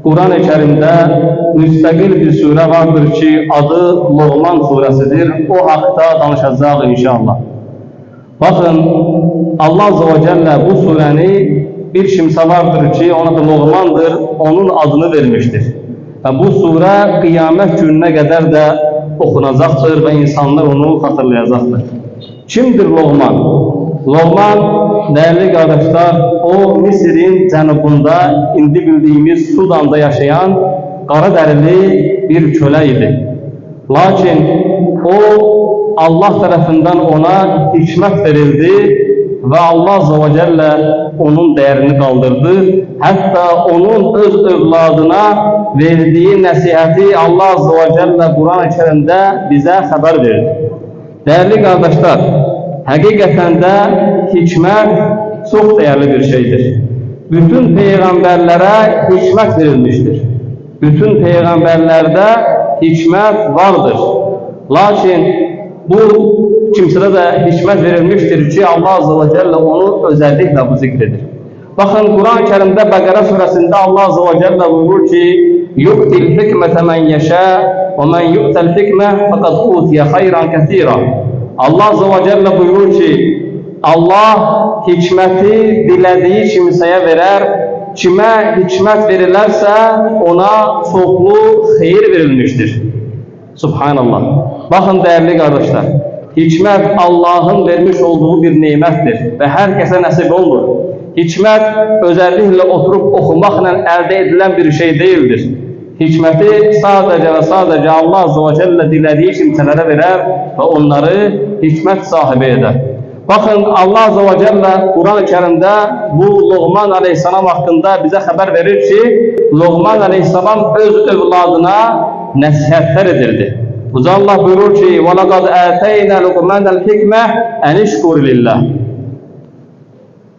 Kur'an-ı Kerim'de müstakil bir sure vardır ki adı Loğman suresidir. O hakta danışacağız inşallah. Bakın Allah Azze ve Celle bu sureni bir kimse vardır ki ona da Loğmandır, onun adını vermiştir. Ve bu sure kıyamet gününe kadar da okunacaktır ve insanlar onu hatırlayacaktır. Kimdir Loğman? Loğman, değerli kardeşler, o Mısır'ın cənubunda, indi bildiğimiz Sudan'da yaşayan Qaradərili bir köle idi. Lakin o Allah tarafından ona hikmet verildi ve Allah Azze ve Celle onun değerini kaldırdı. Hatta onun öz evladına verdiği nasihati Allah Azze ve Celle Kur'an-ı Kerim'de bize haber verdi. Değerli kardeşler, hakikaten de hikmet çok değerli bir şeydir. Bütün peygamberlere hikmet verilmiştir. Bütün peygamberlerde hikmet vardır. Lakin bu kimsede de hikmet verilmiştir ki Allah Azze ve Celle onu özellikle bu zikredir. Bakın Kur'an-ı Kerim'de Bakara suresinde Allah Azze ve Celle buyurur ki يُؤْتِ الْحِكْمَةَ مَنْ يَشَاءُ وَمَنْ يُؤْتَ الْحِكْمَةَ فَقَدْ اُوْتِيَ خَيْرًا كَثِيرًا. Allah Azze ve Celle buyurur ki Allah hikmeti dilediği kimseye verer. Kime hikmet verirlerse ona çoklu hayır verilmiştir. Subhanallah. Bakın değerli kardeşler, hikmet Allah'ın vermiş olduğu bir nimettir ve herkese nasip olur. Hikmet özellikle oturup okumakla elde edilen bir şey değildir. Hikmeti sadece ve sadece Allah Azze ve Celle dilediği kimselere verer ve onları hikmet sahibi eder. Bakın Allah Azze ve Celle Kur'an-ı Kerim'de bu Loğman Aleyhisselam hakkında bize haber verir ki Loğman Aleyhisselam öz evladına nasihatler edildi. Yüce Allah buyurur ki وَلَقَدْ آتَيْنَا لُقْمَانَ الْحِكْمَةَ اَنْ اِشْكُرْ لِلّٰهِ.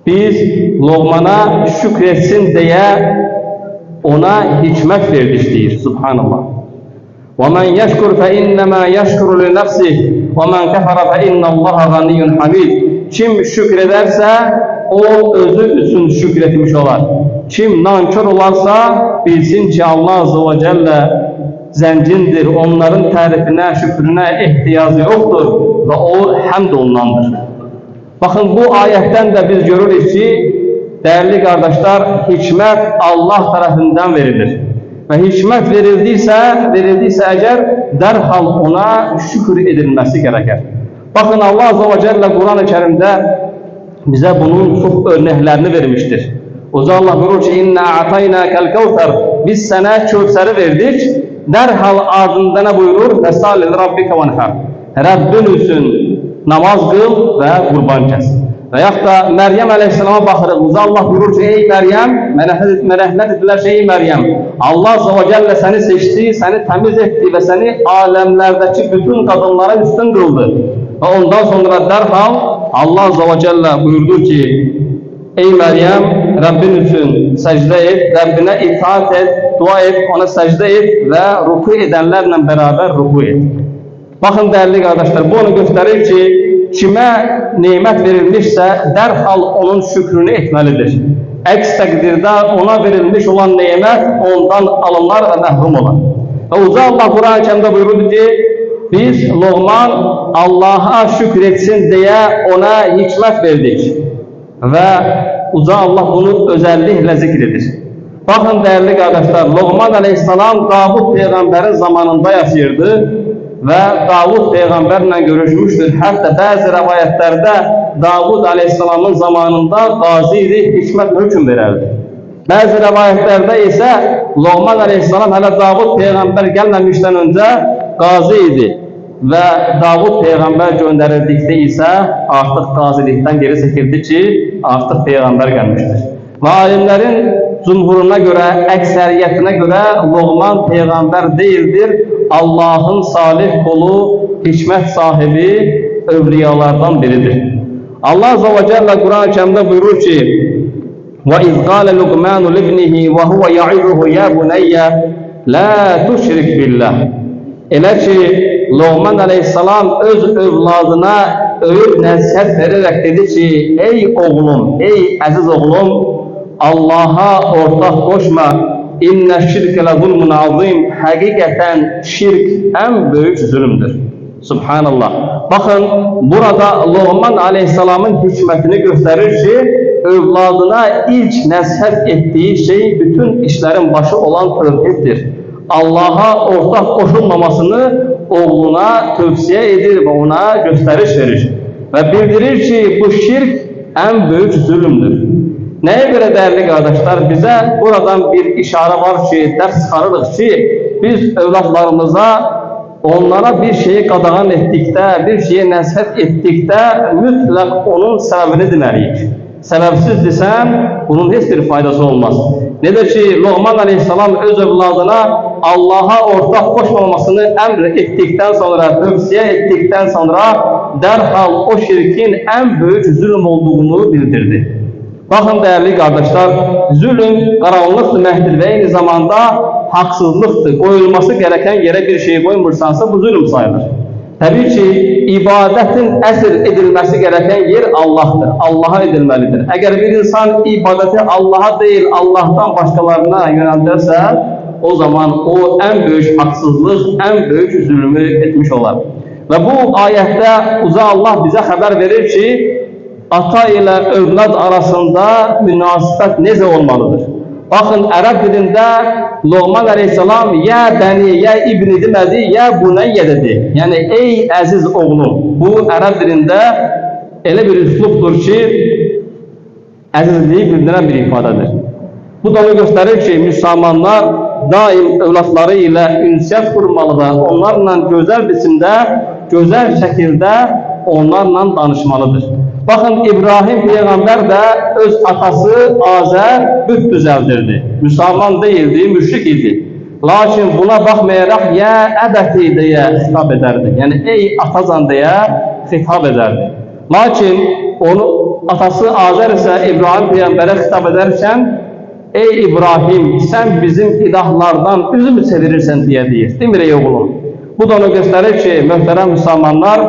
Biz Loğman'a şükretsin diye ona hikmet verdik deyir. Subhanallah. وَمَنْ يَشْكُرْ فَاِنَّمَا يَشْكُرُ لِنَفْسِهِ وَمَنْ كَفَرَ فَاِنَّ اللّٰهَ غَنِيٌّ حَمِيدٌ. Kim şükrederse o özü için şükretmiş olar. Kim nankör olarsa bilsin ki Allah Azze ve Celle zengindir. Onların tarifine, şükrüne ihtiyacı yoktur ve o hamd olunandır. Bakın bu ayetten de biz görürüz ki değerli kardeşler, hikmet Allah tarafından verilir. Ve hikmet verildiyse eğer derhal ona şükür edilmesi gerekir. Bakın Allah Azze ve Celle Kur'an-ı Kerim'de bize bunun çok örneklerini vermiştir. O zaman Allah buyurur ki inna a'taynakel kevser, biz sana Kevser'i verdik. Derhal ardından ne buyurur? Fesalli rabbike venhar. Rabbin için namaz kıl ve kurban kes. Veyahut da Meryem Aleyhisselam'a bakırız. Allah buyurur ki ey Meryem, melekler dediler ki ey Meryem, Allah Azze ve Celle seni seçti, seni temiz etti ve seni alemlerdeki bütün kadınlara üstün kıldı. Ve ondan sonra derhal Allah Azze ve Celle buyurdu ki ey Meryem, Rabbin için secde et, Rabbine itaat et, dua et, ona secde et ve ruku edenlerle beraber ruku et. Bakın değerli kardeşler, bu onu gösterir ki kime nimet verilmişse derhal onun şükrünü etmelidir. Əks takdirde ona verilmiş olan nimet ondan alınlar ve məhrum olur. Ve Uca Allah Kur'an-ı Kerim'de buyurdu ki biz Loğman Allah'a şükretsin diye ona hikmet verdik. Ve Uca Allah bunu özellikle zikredir. Bakın değerli kardeşler, Loğman Aleyhisselam Davud peygamberin zamanında yaşayırdı. Ve Davud peygamberle görüşmüştür. Hatta bazı rivayetlerde Davud Aleyhisselam'ın zamanında gaziydi, hikmet hüküm verirdi. Bazı rivayetlerde ise Loğman Aleyhisselam hele Davud peygamber gelmemişten önce gaziydi. Ve Davud peygamber gönderildikte ise artık gazilikten geri çekildi ki artık peygamber gelmiştir. Ve alimlerin cumhuruna göre, ekseriyetine göre Loğman peygamber değildir. Allah'ın salih kulu, hikmet sahibi evliyalardan biridir. Allah Azze ve Celle Kur'an-ı Kerim'de buyurur ki وَاِذْ قَالَ لُقْمَانُ لِبْنِهِ وَهُوَ يَعِظُهُ يَا بُنَيَّ لَا تُشْرِكْ بِاللّٰهِ. Elə ki Loğman Aleyhisselam öz evladına öğüt nəsihət vererek dedi ki ey oğlum, ey aziz oğlum, Allah'a ortak koşma, İnne şirke le zulmun azim. Hakikaten şirk en büyük zulümdür. Subhanallah. Bakın burada Luqman Aleyhisselam'ın hikmetini gösterir ki evladına ilk nasihat ettiği şey bütün işlerin başı olan tevhiddir. Allah'a ortak koşulmamasını oğluna tövsiye edir ve ona gösteriş verir. Ve bildirir ki bu şirk en büyük zulümdür. Neye göre değerli kardeşler? Bize buradan bir işare var ki, ders çıkarırız ki biz evlatlarımıza onlara bir şeyi qadağan etdikdə, bir şeyi nəsihət etdikdə mütləq onun səbəbini deməliyik. Səbəbsiz desən, bunun heç bir faydası olmaz. Nedir ki, Luqman Aleyhisselam öz evladına Allah'a ortaq qoşmamasını əmr etdikdən sonra, tövsiyə etdikdən sonra dərhal o şirkin ən böyük zülm olduğunu bildirdi. Bakın değerli kardeşler, zulüm karanlıktır, məhdir ve aynı zamanda haksızlıktır. Koyulması gereken yere bir şey koymursansa bu zulüm sayılır. Tabii ki ibadetin esir edilmesi gereken yer Allah'tır. Allah'a edilmelidir. Eğer bir insan ibadeti Allah'a değil Allah'tan başkalarına yöneltirse o zaman o en büyük haksızlık, en büyük zulmü etmiş olur. Ve bu ayette Uza Allah bize haber verir ki ata ile evlad arasında münasibət necə olmalıdır? Bakın Ərəb dilində Luqman Aleyhisselam ya bəni, ya ibni demədi, ya bunayyə dedi. Yəni ey əziz oğlum. Bu Ərəb dilində elə bir üslubdur ki əzizliyi bildirən bir ifadədir. Bu da onu göstərir ki müsəlmanlar daim evlatları ilə ünsiyyət qurmalıdır. Onlarla gözəl biçimdə, gözəl şəkildə onlarla danışmalıdır. Bakın İbrahim Peygamber de öz atası Azər büt düzeldirdi. Müslüman değildi, müşrik idi. Lakin buna bakmayarak ya əbəti diye hitap ederdi. Yani ey atacan diye hitap ederdi. Lakin onu atası Azər ise İbrahim Peygamber'e hitap ederken ey İbrahim sen bizim ilahlardan üzümü çevirirsen diye deyir. Demir ey oğlum. Bu da onu gösterir ki muhterem Müslümanlar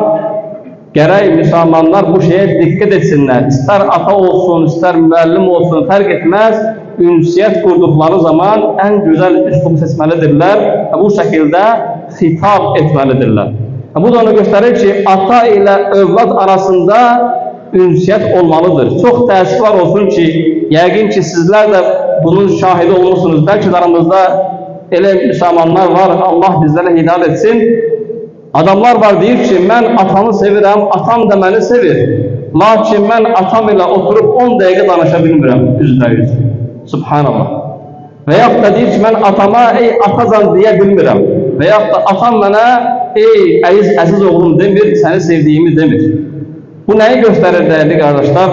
gerek Müslümanlar bu şeye dikkat etsinler. İster ata olsun, ister müellim olsun fark etmez. Ünsiyet kurdukları zaman en güzel üslubu seçmelidirler. Bu şekilde hitap etmelidirler. Bu da onu gösterir ki ata ile evlat arasında ünsiyet olmalıdır. Çok təəssüflər olsun ki, yəqin ki sizler de bunun şahidi olursunuz. Belki aramızda elə Müslümanlar var, Allah bizlere hidayet etsin. Adamlar var deyir ki, mən atamı sevirəm, atam da məni sevir. Lakin mən atam ilə oturup 10 dəqiqə danışa bilmirəm, %100. Subhanallah. Veyahut da deyir ki, mən atama ey atacan deyə bilmirəm. Veyahut da atam mənə ey əziz oğlum demir, səni sevdiyimi demir. Bu neyi gösterir değerli kardeşler?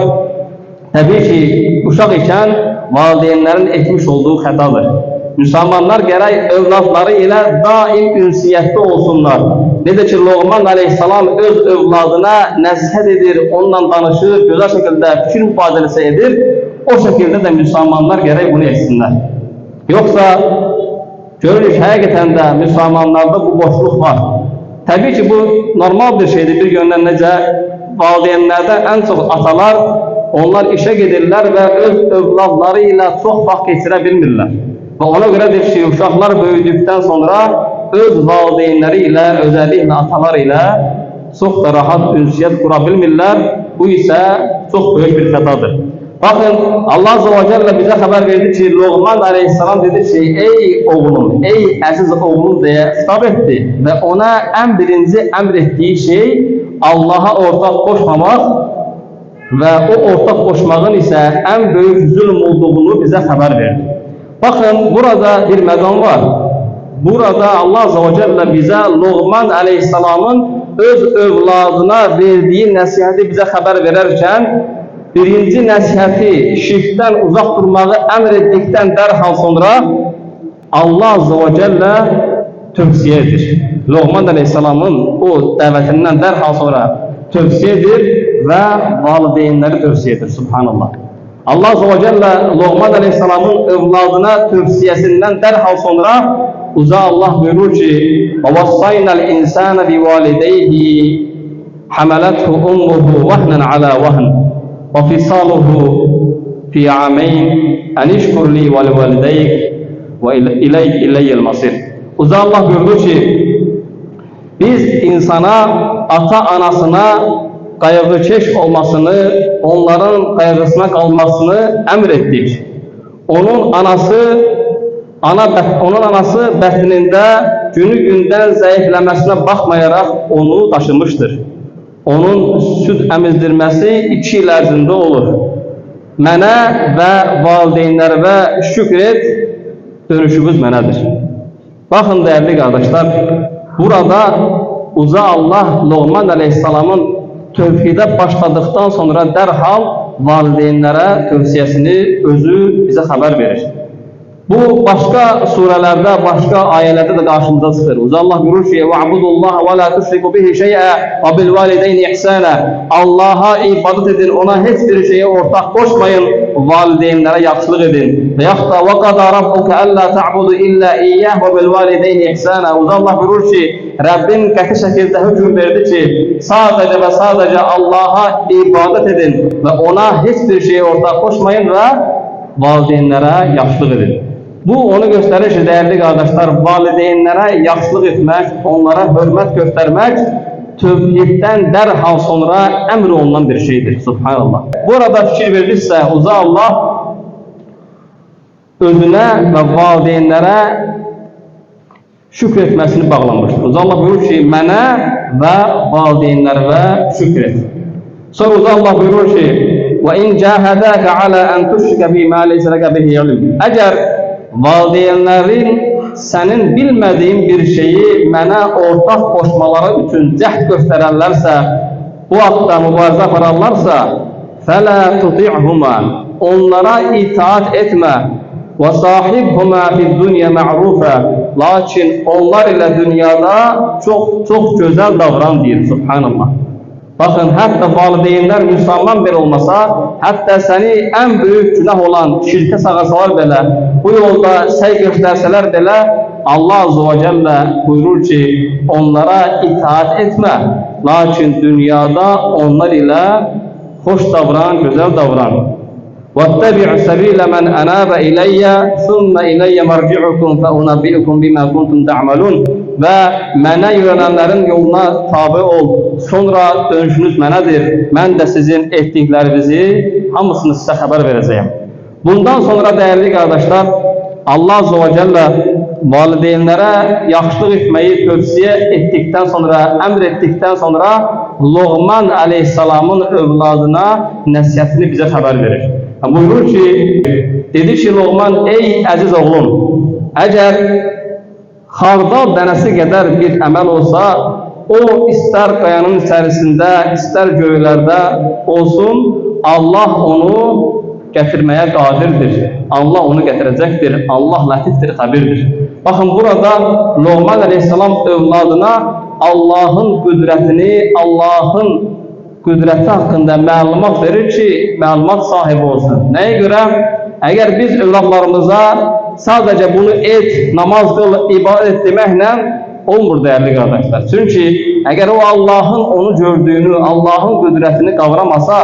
Tabii ki uşaq ikən valideynlərin etmiş olduğu xətadır. Müslümanlar gerek evlatları ile daim ünsiyyətdə olsunlar. Nedir ki Luqman Aleyhisselam öz evladına nəsihət edir, onunla danışır, güzel şekilde fikir mübadiləsi edir. O şekilde de Müslümanlar gerek bunu etsinler. Yoksa görürük həqiqətən də Müslümanlarda bu boşluq var. Tabii ki bu normal bir şeydir. Bir yönden necə valideynlərdə en çok atalar onlar işe gedirlər və öz evladları ile çok vaxt geçirə bilmirlər. Ve ona göredir ki uşaqlar böyüdükten sonra öz valideynləri ilə, özellikle atalar ile çok da rahat ünsiyyət qura bilmirlər. Bu ise çok büyük bir xətadır. Bakın Allah Azze ve Celle bize haber verdi ki Luqman Aleyhisselam dedi ki ey oğlum, ey əziz oğlum diye hitap etti. Ve ona en birinci emr ettiği şey Allah'a ortak koşmamak ve o ortak koşmağın ise en büyük zulüm olduğunu bize haber verdi. Bakın burada bir məqam var. Burada Allah Azze ve Celle bize Luqman Aleyhisselam'ın öz evladına verdiği nəsihəti bize haber verirken birinci nəsihəti şirkten uzak durmağı emr ettikten derhal sonra Allah Azze ve Celle tövsiye edir. Luqman Aleyhisselam'ın o dəvətindən derhal sonra tövsiye edir ve valideynləri tövsiye edir. Subhanallah. Allah Azze ve Celle Luqman Aleyhisselam'ın evladına tövsiyesinden derhal sonra Uza Allah buyurur ki وَوَصَّيْنَا الْاِنْسَانَ بِوَالِدَيْهِ حَمَلَتْهُ أُمُّهُ وَهْنًا عَلَى وَهْنٍ وَفِصَالُهُ فِي عَامَيْنِ أَنِ اشْكُرْ لِي وَلِوَالِدَيْكَ və iləyyəl masir. Uca Allah buyurdu ki, biz insana, ata-anasına qayğıkeş olmasını, onların qayğısına qalmasını əmr etdik. Onun anası bətnində günü-gündən zəifləməsinə baxmayaraq onu daşımışdır. Onun süd əmizdirməsi 2 il ərzində olur. Mənə və valideynlərə şükür et, dönüşümüz mənədir. Baxın, dəyərli qardaşlar, burada Uca Allah Loğman əleyhissalamın tövhidə başladıqdan sonra dərhal valideynlərə tövsiyəsini özü bizə xəbər verir. Bu, başqa surələrdə, başqa ayələrdə də qarşımıza çıxır. Uca Allah buyurur ki, وَعْبُدُ اللّٰهَ وَلَا تُشْرِكُ بِهِ شَيْئًا وَبِالْوَالِدَيْنِ إِحْسَانًا Allah'a ibadet edin, ona heç bir şeye ortak koşmayın, valideynlərə yaxşılıq edin. Və yaxud da وَقَضَى رَبُّكَ أَلَّا تَعْبُدُ إِلَّا إِيَّهُ وَبِالْوَالِدَيْنِ إِحْسَانًا Uca Allah buyurur ki, Rabbin qəti şəkildə hüküm verdi ki, sadəcə və sadəcə Allah'a ibadet edin və ona heç bir şeye ortak koşmayın və valideynlərə yaxşılıq edin. Bu, onu göstərir ki, dəyərli qardaşlar, valideynlərə yaxşılıq etmək, onlara hörmət göstərmək tövhiddən dərhal sonra əmr olunan bir şeydir. Subhanallah. Burada fikir verilirsə, Uca Allah özünə və valideynlərə şükür etməsini bağlamışdır. Uca Allah buyurur ki, mənə və valideynlərə şükür et. Sonra Uca Allah buyurur ki, وَاِنْ جَاهَدَاكَ عَلَى أَنْ تُشْرِكَ بِهِ مَا لَيْسَ لَكَ بِهِ عِلْمٌ Əgər valideynlərin sənin bilmədiyin bir şeyi mənə ortaq qoşmaları üçün cəhd göstərərlərsə, bu haqda mübarizə apararlarsa, فَلَا تُطِعْهُمَا Onlara itaat etmə. وَصَاحِبْهُمَا فِي الدُّنْيَا مَعْرُوفًا Lakin onlar ilə dünyada çox gözəl davran deyir. Subhanallah. Bakın, hətta valideynlər müsəlman belə olmasa, hətta səni ən böyük günah olan şirkə sağasalar belə, bu yolda səy göstərsələr belə, Allah Azze ve Celle buyurur ki, onlara itaat etmə. Lakin dünyada onlar ilə xoş davran, gözəl davran. وَاتَّبِعُ سَبِيلَ مَنْ أَنَابَ إِلَيَّ ثُمَّ إِلَيَّ مَرْجِعُكُمْ فَأُنَبِّئُكُمْ بِمَا كُنْتُمْ تَعْمَلُونَ Və mənə yönələnlərin yoluna tabi ol, sonra dönüşünüz mənədir. Mən də sizin etdiklərinizi hamısını sizə xəbər verəcəyəm. Bundan sonra dəyərli qardaşlar, Allah Azze ve Celle valideynlərə yaxşılıq etməyi tövsiyə etdikdən sonra, əmr etdikdən sonra Loğman əleyhissalamın övladına nəsihətini bizə xəbər verir. Buyurur ki, dedi ki, Loğman, ey əziz oğlum, əgər xardal dənəsi qədər bir əməl olsa, o istər qayanın içərisində, istər göylərdə olsun, Allah onu gətirməyə qadirdir. Allah onu gətirəcəkdir. Allah lətifdir, xəbirdir. Baxın, burada Loğman əleyhissalam övladına Allahın qüdrətini, Allahın qüdrəti haqqında məlumat verir ki, məlumat sahibi olsun. Nəyə görə? Əgər biz övladlarımıza sadəcə bunu et, namaz qıl, ibadət deməklə olmur, dəyərli qardaşlar. Çünki əgər o Allahın onu gördüyünü, Allahın qüdrətini qavramasa,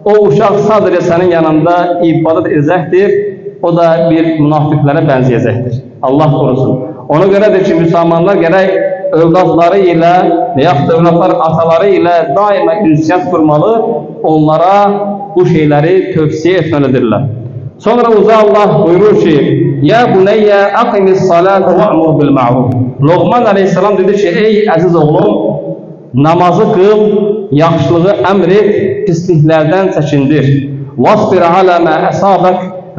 o uşaq sadəcə sənin yanında ibadət edəcəkdir, o da bir münafiqlərə bənzəyəcəkdir. Allah qorusun. Ona görədir ki, müsəlmanlar gərək övladları ilə və yaxud övladlar ataları ilə daima ünsiyyət qurmalı, onlara bu şeyləri tövsiyə etməlidirlər. Sonra Uca Allah buyurur ki, Ya bunayya aqimis salata va'mur bil ma'ruf. Loğman əleyhissalam dedi ki, ey əziz oğlum, namazı qıl, yaxşılığı əmr et, pisliklərdən çəkindir. Vasbir alə mə əsabək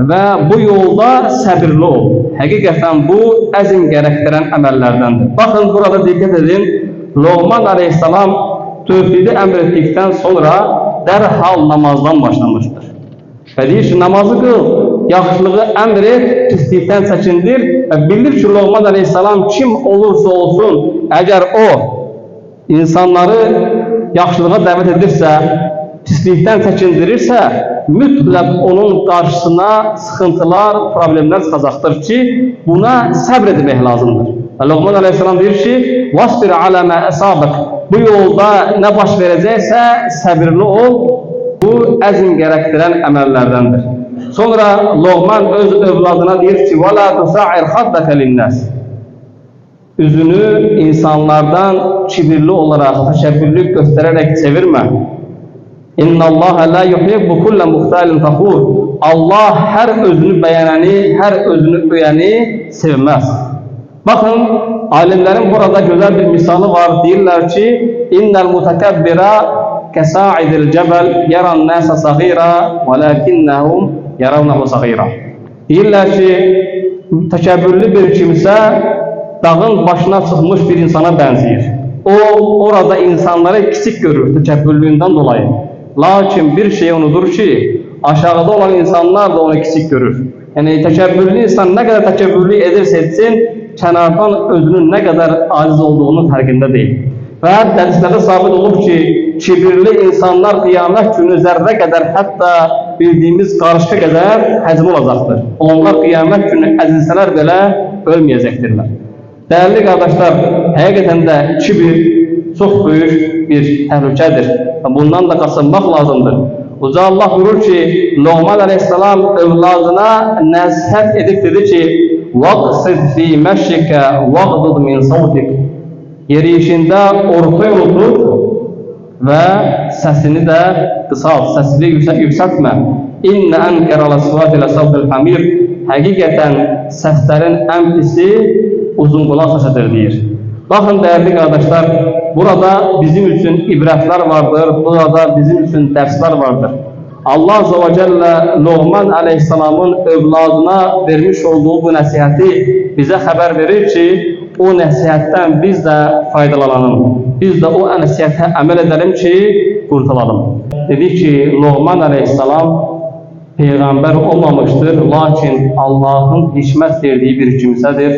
və bu yolda səbirli ol. Həqiqətən bu əzm gərəkdirən əməllərdəndir. Baxın, burada diqqət edin, Loğman əleyhissalam tövhidi əmr etdikdən sonra dərhal namazdan başlamışdır. Və deyir ki, namazı qıl, yaxşılığı əmr et, pislikdən çəkindir və bilir ki, Loğman əleyhissalam kim olursa olsun, əgər o insanları yaxşılığa dəvət edirsə, pislikdən çəkindirirsə, mütləq onun qarşısına sıxıntılar, problemlər çıxacaqdır ki, buna səbr etmək lazımdır. Və Loğman əleyhissalam deyir ki, Vasbir alə mə əsabıq. Bu yolda nə baş verəcəksə, səbirli ol, bu əzm gərəkdirən əməllərdəndir. Sonra Loğman öz övladına deyir ki, وَلَا تُسَعِرْ خَدَّكَ لِلنَّاسِ Üzünü insanlardan kibirli olarak, teşekkürlük göstererek çevirme. اِنَّ اللّٰهَ لَا يُحِبُّ كُلَّ مُخْتَالٍ فَخُورٍ Allah her özünü beğeneni, her özünü öyeni sevmez. Bakın, alimlerin burada güzel bir misalı var. Deyirler ki, اِنَّ الْمُتَكَبِّرَ كَسَاعِدِ الْجَبَلِ يَرَى النَّاسَ صَغِيرًا وَلَكِنَّهُمْ يَرَوْنَهُ صَغِيرًا Deyirlər ki, təkəbbürlü bir kimsə dağın başına çıxmış bir insana bənzəyir. O, orada insanları kiçik görür təkəbbürlüğündən dolayı. Lakin bir şey unudur ki, aşağıda olan insanlar da onu kiçik görür. Yəni, təkəbbürlü insan nə qədər təkəbbürlü edirsə etsin, kənardan özünün nə qədər aciz olduğunun fərqində deyil. Və hədislərdə sabit olub ki, kibirli insanlar qiyamət günü zərrə qədər, hətta bildiyimiz qarışqa qədər həcm olacaqdır. Onlar qiyamət günü əzilsələr belə ölməyəcəkdirlər. Dəyərli qardaşlar, həqiqətən də kibir çox böyük bir təhlükədir. Bundan da qaçınmaq lazımdır. Uca Allah buyurur ki, Loğman əleyhissalam övladına nəsihət edib dedi ki, وَقْصِدْ فِي مَشِّكَ وَغْضُدْ مِنْ صَوْتِكَ Yeriyişində ortaya unutub və səsini də qısalt, səsini yüksəltmə. İnnə ənkər aləsvət ilə savdil hamir Həqiqətən səslərin ən pisi uzun qulaq səsidir deyir. Baxın, dəyərli qardaşlar, burada bizim üçün ibrətlər vardır, burada bizim üçün dərslər vardır. Allah Azze ve Celle Loğman Aleyhisselamın övladına vermiş olduğu bu nəsihəti bizə xəbər verir ki, o nəsihətdən biz də faydalanalım. Biz də o nəsihətə əməl edelim ki, qurtulalım. Dedik ki, Loğman Aleyhisselam Peyğəmbər olmamışdır, lakin Allahın hikmət verdiyi bir kimsədir.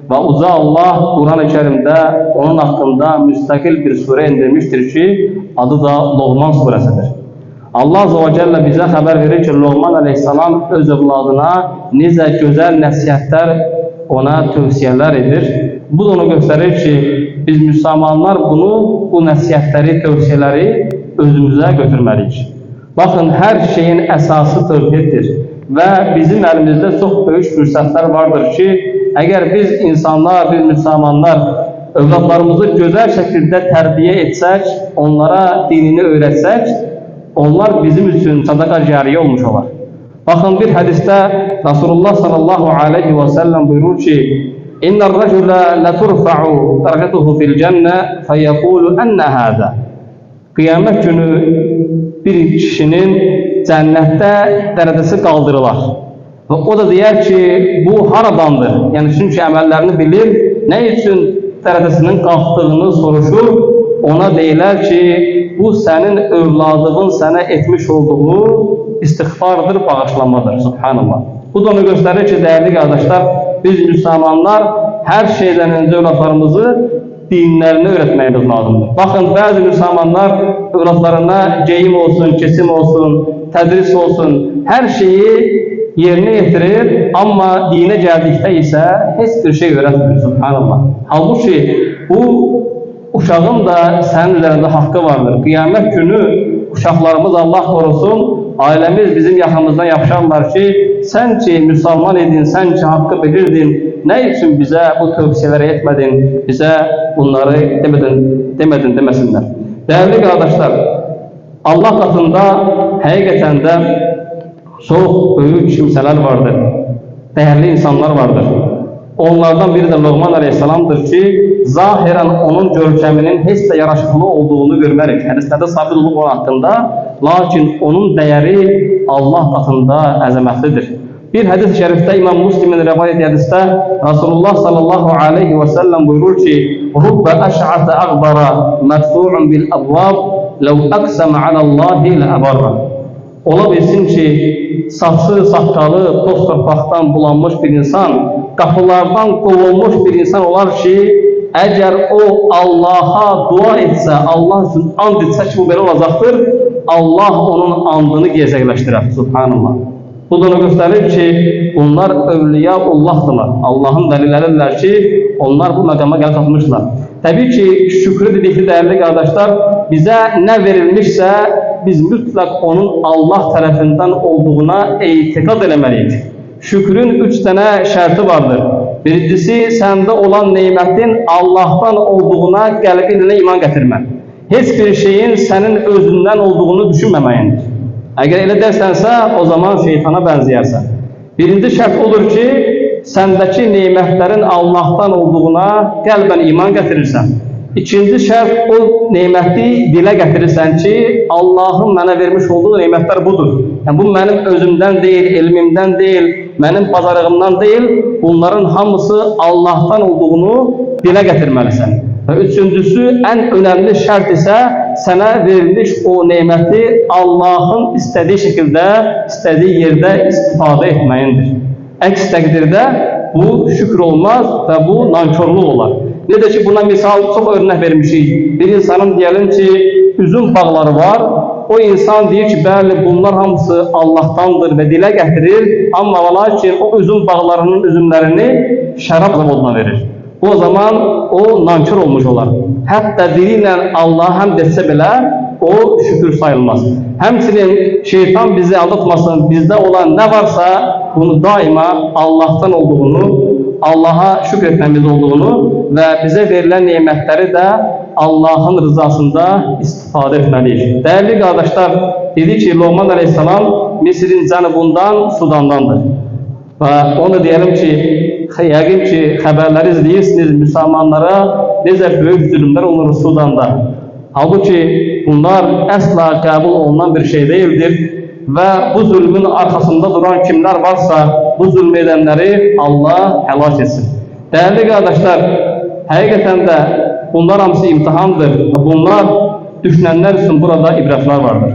Və Uca Allah Quran-ı Kerimdə onun haqqında müstəqil bir surə indirmişdir ki, adı da Loğman surəsidir. Allah Azze ve Celle bizə xəbər verir ki, Loğman Aleyhisselam öz övladına necə gözəl nəsihətlər, ona tövsiyələr edir. Bu da onu göstərir ki, biz müsəlmanlar bu nəsihətləri, tövsiyələri özümüzə götürməliyik. Baxın, hər şeyin əsası tövhiddir və bizim əlimizdə çox böyük fürsətlər vardır ki, əgər biz insanlar, biz müsəlmanlar övladlarımızı gözəl şəkildə tərbiyə etsək, onlara dinini öyrətsək, onlar bizim üçün sadaqa cariyə olmuş olar. Baxın, bir hədisdə Rasulullah sallallahu aleyhi və səlləm buyurur ki, İnnər rəculə ləturfa'u dərqətuhu fil cənnə fəyəqulu ənnə hədə Qiyamət günü bir kişinin cənnətdə dərəcəsi qaldırılar. Və o da deyər ki, bu haradandır? Yəni, çünki əməllərini bilir, nə üçün dərəcəsinin qalxdığını soruşur, ona deyilər ki, bu sənin övladığın sənə etmiş olduğu istiğfardır, bağışlamadır. Subhanallah. Bu da onu göstərir ki, dəyərli qardaşlar, biz müsəlmanlar hər şeydən öncə övladlarımızı dinlərini öyrətməyimiz lazımdır. Baxın, bəzi müsəlmanlar övladlarına geyim olsun, kesim olsun, tədris olsun, hər şeyi yerinə yetirir, amma dinə gəldikdə isə heç bir şey öyrətmir. Subhanallah. Halbuki bu uşağın da sənin üzərində haqqı vardır. Qiyamət günü uşaqlarımız Allah korusun, ailəmiz bizim yaxamızdan yapışarlar ki, sən ki müsəlman edin, sən ki haqqı bilirdin, nə üçün bizə bu tövsiyələri etmədin, bizə bunları demədin deməsinlər. Dəyərli qardaşlar, Allah qatında həqiqətən də çox böyük kimsələr vardır, dəyərli insanlar vardır. Onlardan biri də Loğman Aleyhisselamdır ki, zahirən onun görkəminin heç də yaraşıqlı olduğunu görmərik. Hədislərdə sabit olub onun haqqında, lakin onun dəyəri Allah qatında əzəmətlidir. Bir hədis-i şərifdə İmam Müslimin rəvayət hədisdə Rasulullah sallallahu aleyhi və səlləm buyurur ki, Rubbə əş'ətə əqbara mədfu'un bil əbvab ləv əqsəmə aləllahi ləəbarra Ola bilsin ki, saçı, saqqalı, toz torpaqdan bulanmış bir insan, qapılardan qovulmuş bir insan olar ki, əgər o Allaha dua etsə, Allah üçün and etsə ki, bu belə olacaqdır, Allah onun andını gezəkləşdirər. Subhanallah. Bu da onu göstərir ki, bunlar övliyaullahdılar. Allahın vəliləridirlər ki, onlar bu məqama gəlib çatmışlar. Tabii ki şükrü dedikleri değerli kardeşler, bize ne verilmişse biz mutlak onun Allah tarafından olduğuna itikad etmeliyiz. Şükrün 3 tane şartı vardır. Birincisi, sende olan nimetin Allah'tan olduğuna kalbinle iman getirmen. Hiçbir şeyin senin özünden olduğunu düşünmemeyindir. Eğer öyle dersense o zaman şeytana benzeyersen. Birinci şart olur ki sendeki nimetlerin Allah'tan olduğuna kalben iman getirirsen. İkinci şart, o nimeti dile getirirsen ki Allah'ın bana vermiş olduğu nimetler budur. Yani bu benim özümden değil, ilmimden değil, benim pazarlığımdan değil, bunların hamısı Allah'tan olduğunu dile getirmelisin. Ve üçüncüsü, en önemli şart ise sana verilmiş o nimeti Allah'ın istediği şekilde, istediği yerde istifade etmeyindir. Əks təqdirdə bu şükür olmaz ve bu nankörlük olar. Ne de ki buna misal çok örnek vermişik. Bir insanın diyelim ki üzüm bağları var. O insan deyir ki bəli bunlar hamısı Allah'tandır ve dile getirir. Ama lakin o üzüm bağlarının üzümlerini şarap zavoduna verir. O zaman o nankör olmuş olar. Hatta diliyle Allah'a hamd etse bile o şükür sayılmaz. Hemsinin şeytan bizi aldatmasın, bizde olan ne varsa bunu daima Allah'tan olduğunu, Allah'a şükretmemiz olduğunu ve bize verilen nimetleri de Allah'ın rızasında istifade etmeliyiz. Değerli kardeşler, dedi ki Lokman Aleyhisselam Mısır'ın cənubundan, Sudandandır. Ve onu diyelim ki, yəqin ki haberleri izleyirsiniz, Müslümanlara necə büyük zulümler olur Sudanda. Halbuki bunlar asla kabul olunan bir şey değildir. Ve bu zulmün arkasında duran kimler varsa bu zulmedenleri Allah helak etsin. Değerli kardeşler, hakikaten de bunlar hamısı imtihandır. Bunlar düşünenler için burada ibretler vardır.